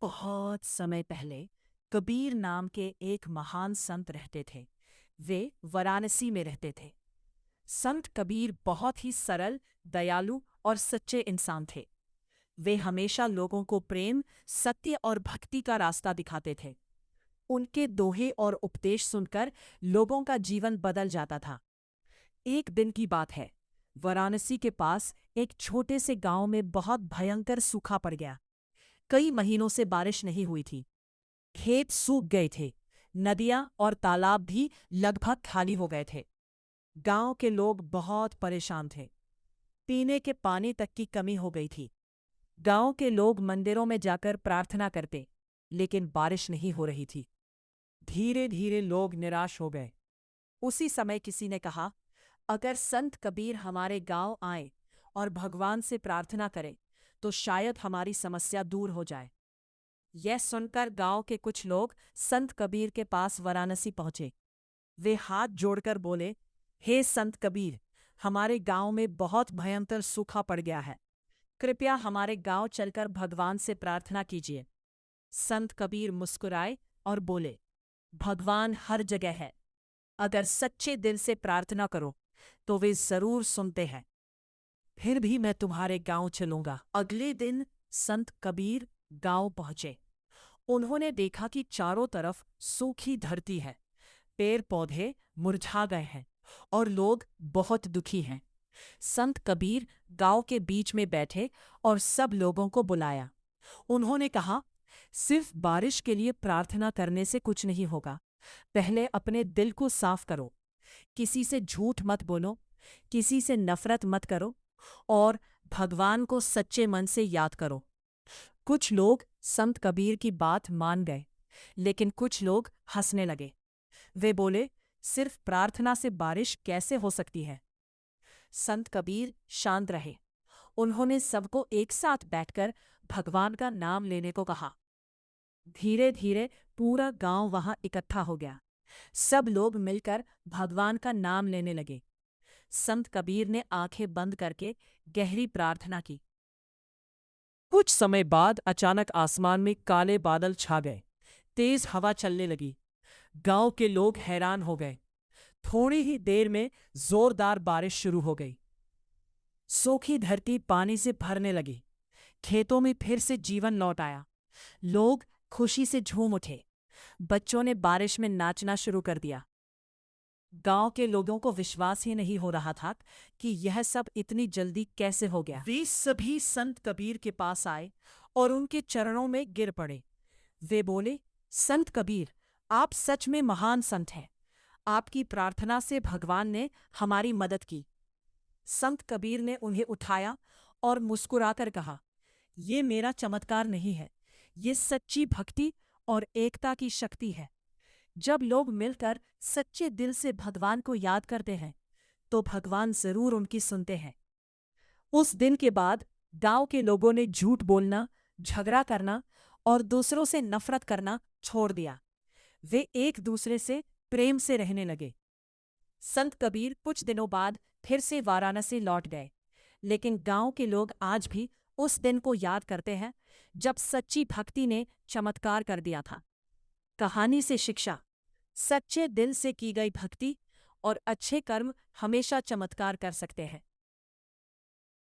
बहुत समय पहले कबीर नाम के एक महान संत रहते थे। वे वाराणसी में रहते थे। संत कबीर बहुत ही सरल, दयालु और सच्चे इंसान थे। वे हमेशा लोगों को प्रेम, सत्य और भक्ति का रास्ता दिखाते थे। उनके दोहे और उपदेश सुनकर लोगों का जीवन बदल जाता था। एक दिन की बात है, वाराणसी के पास एक छोटे से गांव में बहुत भयंकर सूखा पड़ गया। कई महीनों से बारिश नहीं हुई थी। खेत सूख गए थे। नदियां और तालाब भी लगभग खाली हो गए थे। गांव के लोग बहुत परेशान थे। पीने के पानी तक की कमी हो गई थी। गांव के लोग मंदिरों में जाकर प्रार्थना करते, लेकिन बारिश नहीं हो रही थी। धीरे धीरे लोग निराश हो गए। उसी समय किसी ने कहा, अगर संत कबीर हमारे गांव आए और भगवान से प्रार्थना करें तो शायद हमारी समस्या दूर हो जाए। यह सुनकर गांव के कुछ लोग संत कबीर के पास वाराणसी पहुंचे। वे हाथ जोड़कर बोले, हे संत कबीर, हमारे गांव में बहुत भयंकर सूखा पड़ गया है। कृपया हमारे गांव चलकर भगवान से प्रार्थना कीजिए। संत कबीर मुस्कुराए और बोले, भगवान हर जगह है। अगर सच्चे दिल से प्रार्थना करो तो वे जरूर सुनते हैं। फिर भी मैं तुम्हारे गांव चलूंगा। अगले दिन संत कबीर गांव पहुंचे। उन्होंने देखा कि चारों तरफ सूखी धरती है, पेड़ पौधे मुरझा गए हैं और लोग बहुत दुखी हैं। संत कबीर गांव के बीच में बैठे और सब लोगों को बुलाया। उन्होंने कहा, सिर्फ बारिश के लिए प्रार्थना करने से कुछ नहीं होगा। पहले अपने दिल को साफ करो। किसी से झूठ मत बोलो, किसी से नफरत मत करो और भगवान को सच्चे मन से याद करो। कुछ लोग संत कबीर की बात मान गए, लेकिन कुछ लोग हंसने लगे। वे बोले, सिर्फ प्रार्थना से बारिश कैसे हो सकती है? संत कबीर शांत रहे। उन्होंने सबको एक साथ बैठकर भगवान का नाम लेने को कहा। धीरे धीरे पूरा गांव वहां इकट्ठा हो गया। सब लोग मिलकर भगवान का नाम लेने लगे। संत कबीर ने आंखें बंद करके गहरी प्रार्थना की। कुछ समय बाद अचानक आसमान में काले बादल छा गए। तेज हवा चलने लगी। गांव के लोग हैरान हो गए। थोड़ी ही देर में जोरदार बारिश शुरू हो गई। सूखी धरती पानी से भरने लगी। खेतों में फिर से जीवन लौट आया। लोग खुशी से झूम उठे। बच्चों ने बारिश में नाचना शुरू कर दिया। गांव के लोगों को विश्वास ही नहीं हो रहा था कि यह सब इतनी जल्दी कैसे हो गया। वे सभी संत कबीर के पास आए और उनके चरणों में गिर पड़े। वे बोले, संत कबीर, आप सच में महान संत हैं। आपकी प्रार्थना से भगवान ने हमारी मदद की। संत कबीर ने उन्हें उठाया और मुस्कुराकर कहा, ये मेरा चमत्कार नहीं है, ये सच्ची भक्ति और एकता की शक्ति है। जब लोग मिलकर सच्चे दिल से भगवान को याद करते हैं तो भगवान जरूर उनकी सुनते हैं। उस दिन के बाद गांव के लोगों ने झूठ बोलना, झगड़ा करना और दूसरों से नफरत करना छोड़ दिया। वे एक दूसरे से प्रेम से रहने लगे। संत कबीर कुछ दिनों बाद फिर से वाराणसी लौट गए, लेकिन गांव के लोग आज भी उस दिन को याद करते हैं जब सच्ची भक्ति ने चमत्कार कर दिया था। कहानी से शिक्षा: सच्चे दिल से की गई भक्ति और अच्छे कर्म हमेशा चमत्कार कर सकते हैं।